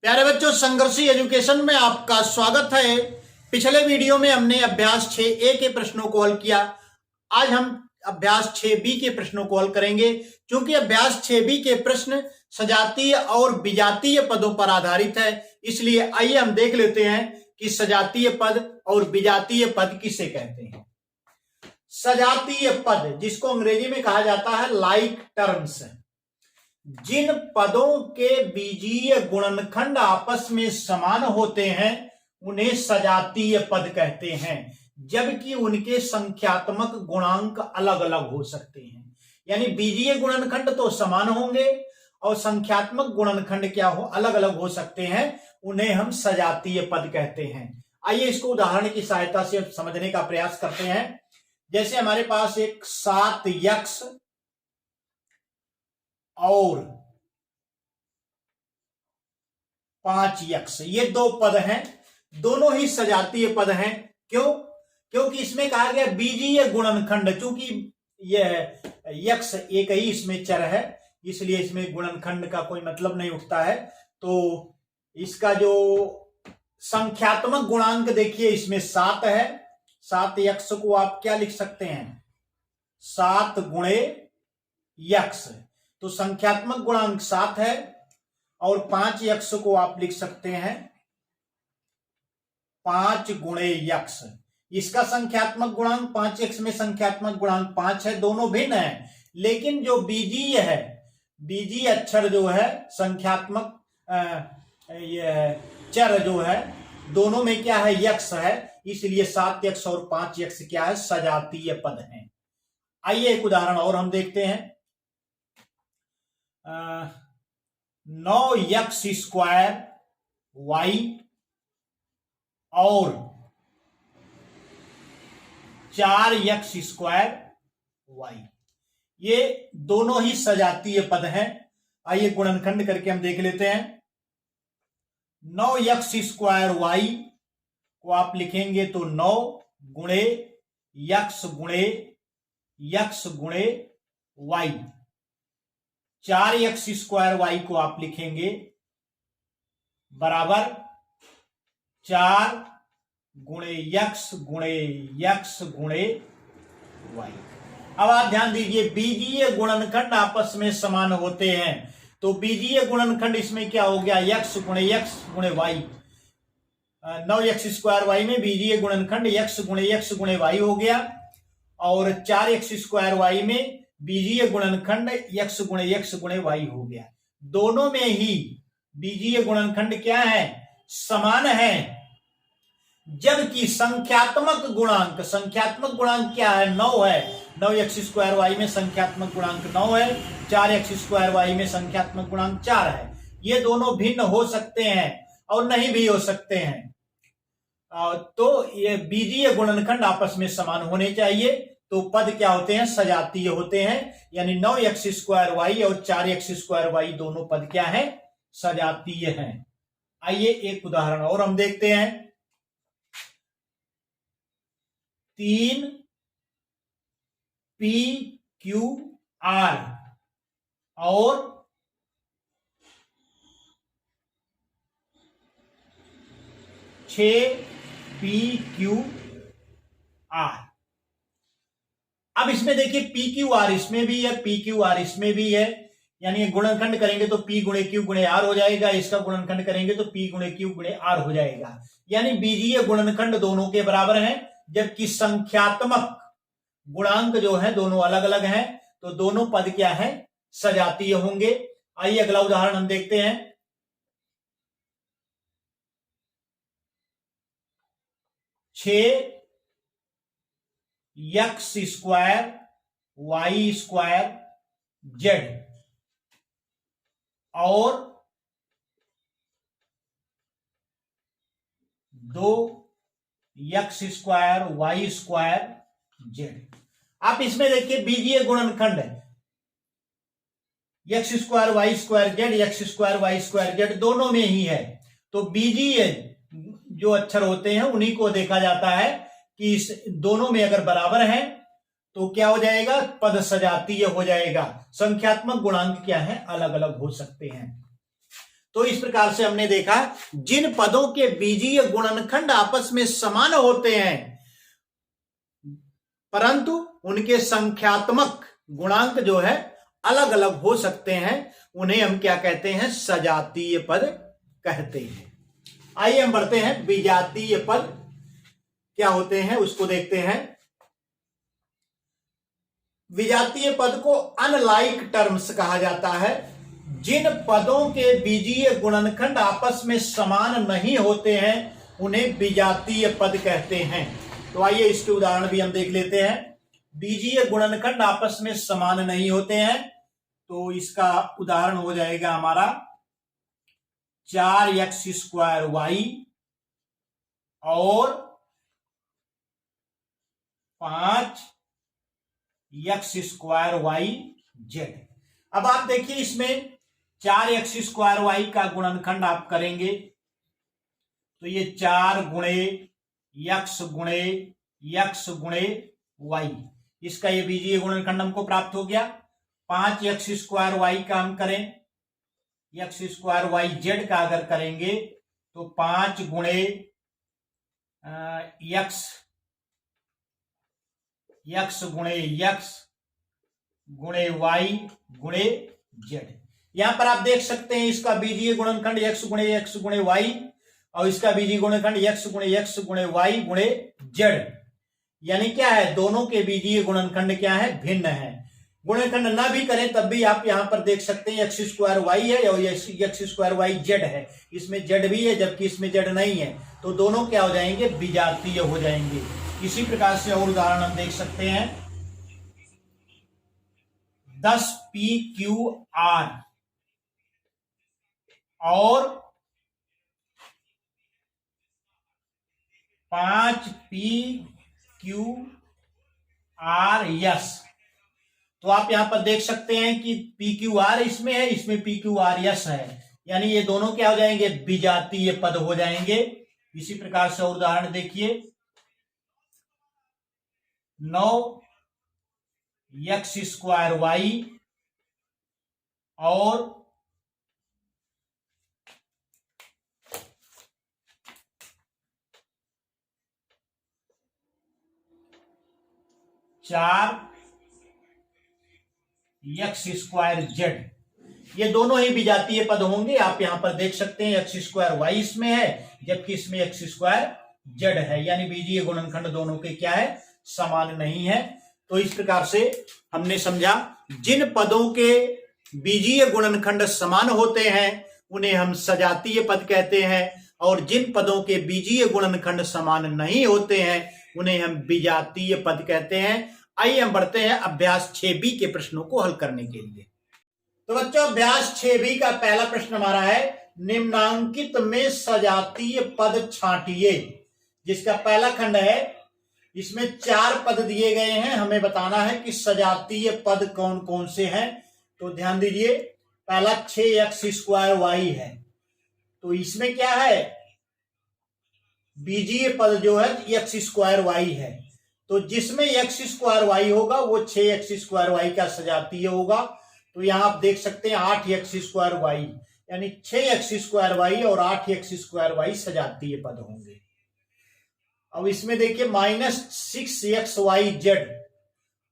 प्यारे बच्चों, संघर्षी एजुकेशन में आपका स्वागत है। पिछले वीडियो में हमने अभ्यास 6A के प्रश्नों को हल किया। आज हम अभ्यास 6B के प्रश्नों को हल करेंगे। क्योंकि अभ्यास 6B के प्रश्न सजातीय और विजातीय पदों पर आधारित है, इसलिए आइए हम देख लेते हैं कि सजातीय पद और विजातीय पद किसे कहते हैं। सजातीय पद, जिसको अंग्रेजी में कहा जाता है लाइक टर्म्स, जिन पदों के बीजीय गुणनखंड आपस में समान होते हैं उन्हें सजातीय पद कहते हैं, जबकि उनके संख्यात्मक गुणांक अलग अलग हो सकते हैं। यानी बीजीय गुणनखंड तो समान होंगे और संख्यात्मक गुणनखंड क्या हो, अलग अलग हो सकते हैं, उन्हें हम सजातीय पद कहते हैं। आइए इसको उदाहरण की सहायता से समझने का प्रयास करते हैं। जैसे हमारे पास एक 7x और 5x, ये दो पद हैं, दोनों ही सजातीय पद हैं। क्यों? क्योंकि इसमें कहा गया बीजीय गुणनखंड, चूंकि यह x एक ही इसमें चर है, इसलिए इसमें गुणनखंड का कोई मतलब नहीं उठता है। तो इसका जो संख्यात्मक गुणांक देखिए, इसमें 7 है। 7x को आप क्या लिख सकते हैं, 7 गुणे x, तो संख्यात्मक गुणांक 7 है। और 5x को आप लिख सकते हैं 5 गुणे x, इसका संख्यात्मक गुणांक 5x में संख्यात्मक गुणांक 5 है, दोनों भिन्न है। लेकिन जो बीजीय है, बीजीय अक्षर जो है, संख्यात्मक चर जो है, दोनों में क्या है, x है, इसलिए 7x और 5x क्या है, सजातीय पद हैं। आइए एक उदाहरण और हम देखते हैं। 9x स्क्वायर y और 4x स्क्वायर y, ये दोनों ही सजातीय पद हैं। आइए गुणनखंड करके हम देख लेते हैं। 9x स्क्वायर y को आप लिखेंगे तो 9 गुणे x गुणे y, 4x स्क्वायर y को आप लिखेंगे बराबर 4 गुणे x गुणे y। अब आप ध्यान दीजिए, बीजीय गुणनखंड आपस में समान होते हैं, तो बीजीय गुणनखंड इसमें क्या हो गया, x गुणे y। 9x स्क्वायर y में बीजीय गुणनखंड x गुणे y हो गया, और 4x स्क्वायर y में बीजीय गुणनखंड x गुणे y हो गया। दोनों में ही बीजीय गुणनखंड क्या है, समान है, जबकि संख्यात्मक गुणांक क्या है, 9 है। 9x स्क्वायर y में संख्यात्मक गुणांक 9 है, 4x स्क्वायर y में संख्यात्मक गुणांक 4 है। ये दोनों भिन्न हो सकते हैं और नहीं भी हो सकते हैं। तो ये बीजीय गुणनखंड आपस में समान होने चाहिए, तो पद क्या होते हैं, सजातीय होते हैं। यानी 9x स्क्वायर y और 4x स्क्वायर y दोनों पद क्या हैं, सजातीय हैं। आइए एक उदाहरण और हम देखते हैं। 3 PQR और 6 PQR। अब इसमें देखिए PQR इसमें भी है, PQR इसमें भी है, यानी गुणनखंड करेंगे तो P गुणे Q गुणे R हो जाएगा, इसका गुणनखंड करेंगे तो P गुणे Q गुणे R हो जाएगा। यानी बीजीय गुणनखंड दोनों के बराबर हैं, जबकि संख्यात्मक गुणांक जो है दोनों अलग अलग हैं, तो दोनों पद क्या है, सजातीय होंगे। आइए अगला उदाहरण हम देखते हैं। 6x square y square z और 2x square y square z। आप इसमें देखिए बीजीय गुणनखंड है, x square y square z, x square y square z दोनों में ही है। तो बीजीय जो अक्षर होते हैं उन्हीं को देखा जाता है कि इस दोनों में अगर बराबर हैं तो क्या हो जाएगा, पद सजातीय हो जाएगा। संख्यात्मक गुणांक क्या है, अलग अलग हो सकते हैं। तो इस प्रकार से हमने देखा जिन पदों के बीजीय गुणनखंड आपस में समान होते हैं परंतु उनके संख्यात्मक गुणांक जो है अलग अलग हो सकते हैं, उन्हें हम क्या कहते हैं? सजातीय पद कहते हैं। आइए हम बढ़ते हैं, विजातीय पद क्या होते हैं उसको देखते हैं। विजातीय पद को अनलाइक टर्म्स कहा जाता है। जिन पदों के बीजीय गुणनखंड आपस में समान नहीं होते हैं उन्हें विजातीय पद कहते हैं। तो आइए इसके उदाहरण भी हम देख लेते हैं। बीजीय गुणनखंड आपस में समान नहीं होते हैं तो इसका उदाहरण हो जाएगा हमारा 4x² और 5x²z। अब आप देखिए इसमें 4x² का गुणनखंड आप करेंगे तो ये 4 गुणे x गुणे x गुणे y, इसका ये बीजीय गुणनखंड हमको प्राप्त हो गया। 5x² का हम करें x²yz का अगर करेंगे तो 5 गुणे x गुणे x गुणे y गुणे z। यहां पर आप देख सकते हैं इसका बीजीय गुणनखंड x गुणे y और इसका बीजीय गुणनखंड x गुणे y गुणे z। यानी क्या है? दोनों के बीजीय गुणनखंड क्या है? भिन्न है। गुणनखंड ना भी करें तब भी आप यहां पर देख सकते हैं x² है और x² है, इसमें z भी है जबकि इसमें z नहीं है, तो दोनों क्या हो जाएंगे? विजातीय हो जाएंगे। इसी प्रकार से और उदाहरण हम देख सकते हैं 10pqr और 5pqrs। तो आप यहां पर देख सकते हैं कि pqr इसमें है, इसमें pqrs है, यानी ये दोनों क्या हो जाएंगे? विजातीय पद हो जाएंगे। इसी प्रकार से उदाहरण देखिए 9x² और 4x²z, ये दोनों ही विजातीय पद होंगे। आप यहां पर देख सकते हैं x² इसमें है जबकि इसमें x² है, यानी बीजीय गुणनखंड दोनों के क्या है? समान नहीं है। तो इस प्रकार से हमने समझा जिन पदों के बीजीय गुणनखंड समान होते हैं उन्हें हम सजातीय पद कहते हैं और जिन पदों के बीजीय गुणनखंड समान नहीं होते हैं उन्हें हम विजातीय पद कहते हैं। आइए हम बढ़ते हैं अभ्यास 6b के प्रश्नों को हल करने के लिए। तो बच्चों अभ्यास 6b का पहला प्रश्न हमारा है निम्नांकित में सजातीय पद छांटिए, जिसका पहला खंड है। इसमें 4 पद दिए गए हैं, हमें बताना है कि सजातीय पद कौन कौन से हैं। तो ध्यान दीजिए, पहला 6x² है, तो इसमें क्या है? बीजीय पद जो है x² है, तो जिसमें x² होगा वो 6x² का सजातीय होगा। तो यहां आप देख सकते हैं 8x², यानी 6x² और 8x² सजातीय पद होंगे। अब इसमें देखिए -6xyz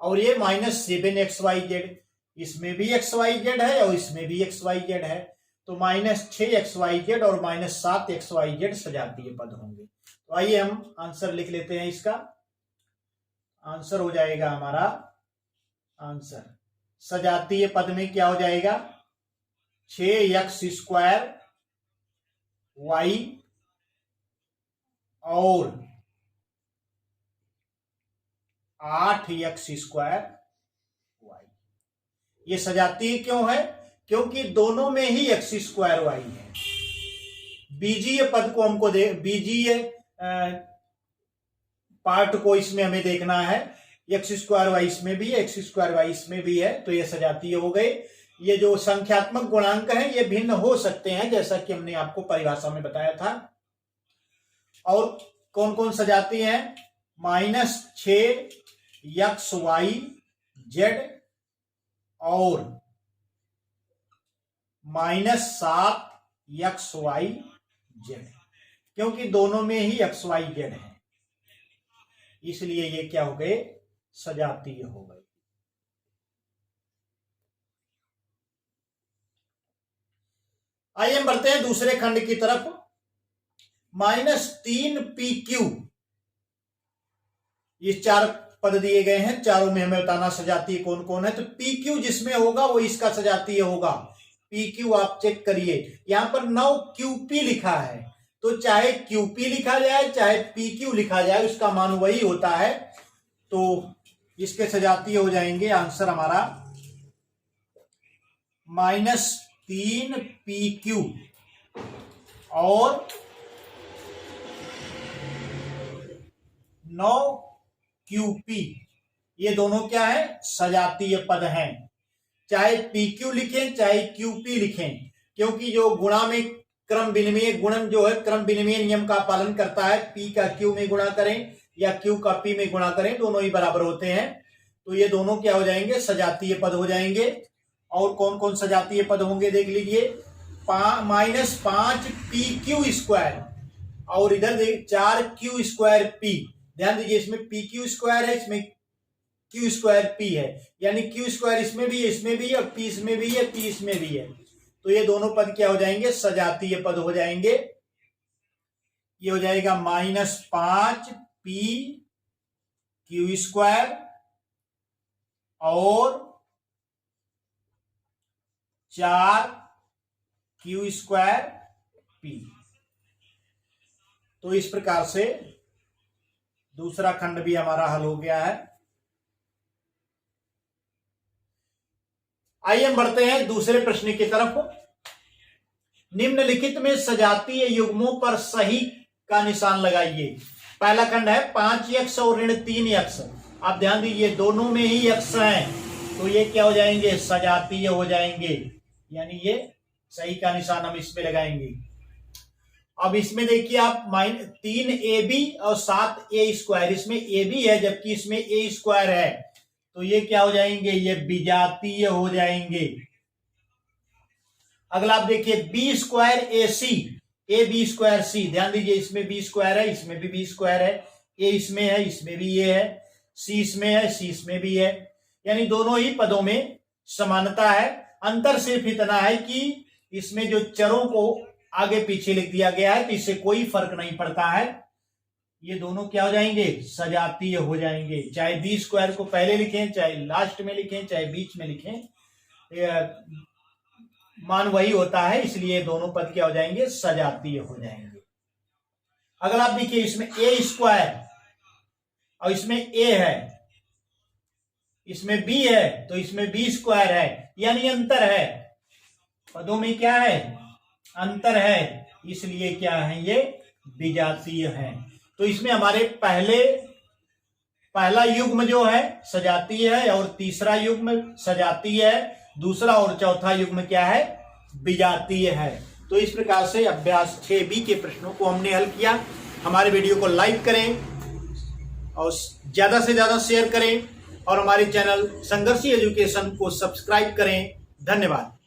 और ये -7xyz, इसमें भी xyz है और इसमें भी xyz है, तो -6xyz और -7xyz सजातीय पद होंगे। तो आइए हम आंसर लिख लेते हैं। इसका आंसर हो जाएगा हमारा आंसर सजातीय पद में क्या हो जाएगा? 6x² और 8x²। ये सजातीय क्यों है? क्योंकि दोनों में ही x² है। बीजीय पद को हमको बीजीय पार्ट को इसमें हमें देखना है, x² इसमें भी है, x² इसमें भी है, तो ये सजातीय हो गए। ये जो संख्यात्मक गुणांक हैं ये भिन्न हो सकते हैं, जैसा कि हमने आपको परिभाषा में बताया था। और कौन कौन सजातीय हैं? -6xyz और -7 एक्स वाई जेड, क्योंकि दोनों में ही एक्स वाई जेड है, इसलिए ये क्या हो गए, सजातीय हो गए। आइए हम बढ़ते हैं दूसरे खंड की तरफ। -3pq, ये 4 पद दिए गए हैं, चारों में हमें बताना सजातीय कौन कौन है। तो pq जिसमें होगा वो इसका सजातीय होगा। pq आप चेक करिए, यहां पर 9qp लिखा है, तो चाहे qp लिखा जाए चाहे pq लिखा जाए उसका मान वही होता है, तो इसके सजातीय हो जाएंगे। आंसर हमारा -3pq और 9qp, ये दोनों क्या है, सजातीय पद हैं। चाहे pq लिखें चाहे qp लिखें, क्योंकि जो गुणा में क्रम विनिमय गुणन जो है क्रम विनिमय नियम का पालन करता है। p का q में गुणा करें या q का p में गुणा करें, दोनों ही बराबर होते हैं, तो ये दोनों क्या हो जाएंगे, सजातीय पद हो जाएंगे। और कौन कौन सजातीय पद होंगे देख लीजिए, -5pq² और इधर 4q²p। ध्यान दीजिए, इसमें pq² है, इसमें q²p है, यानी q² इसमें भी है, इसमें भी है, p इसमें भी है, p इसमें भी है, तो ये दोनों पद क्या हो जाएंगे, सजातीय पद हो जाएंगे। ये हो जाएगा -5pq² और 4q²p। तो इस प्रकार से दूसरा खंड भी हमारा हल हो गया है। आइए हम बढ़ते हैं दूसरे प्रश्न की तरफ। निम्नलिखित में सजातीय युग्मों पर सही का निशान लगाइए। पहला खंड है 5x और ऋण 3x। आप ध्यान दीजिए, दोनों में ही x हैं, तो ये क्या हो जाएंगे, सजातीय हो जाएंगे, यानी ये सही का निशान हम इसमें लगाएंगे। अब इसमें देखिए आप 3ab और 7a², इसमें ab है जबकि इसमें a² है, तो ये क्या हो जाएंगे, ये विजातीय हो जाएंगे। अगला आप देखिए b²ac, ab²c, ध्यान दीजिए इसमें b² है, इसमें भी b² है, a इसमें है, इसमें भी ये है, c इसमें है, c इसमें भी है, यानी दोनों ही पदों में समानता है। अंतर सिर्फ इतना है कि इसमें जो चरों को आगे पीछे लिख दिया गया है, तो इससे कोई फर्क नहीं पड़ता है, ये दोनों क्या हो जाएंगे, सजातीय हो जाएंगे। चाहे b² को पहले लिखें, चाहे लास्ट में लिखें, चाहे बीच में लिखें, मान वही होता है, इसलिए दोनों पद क्या हो जाएंगे, सजातीय हो जाएंगे। अगर आप देखिए इसमें a² और इसमें a है, इसमें b है तो इसमें b² है, यानी अंतर है, पदों में क्या है, अंतर है, इसलिए क्या है, ये विजातीय है। तो इसमें हमारे पहला युग्म जो है सजातीय है और तीसरा युग्म सजातीय है, दूसरा और चौथा युग्म क्या है, विजातीय है। तो इस प्रकार से अभ्यास 6b के प्रश्नों को हमने हल किया। हमारे वीडियो को लाइक करें और ज्यादा से ज्यादा शेयर करें और हमारे चैनल संघर्षी एजुकेशन को सब्सक्राइब करें। धन्यवाद।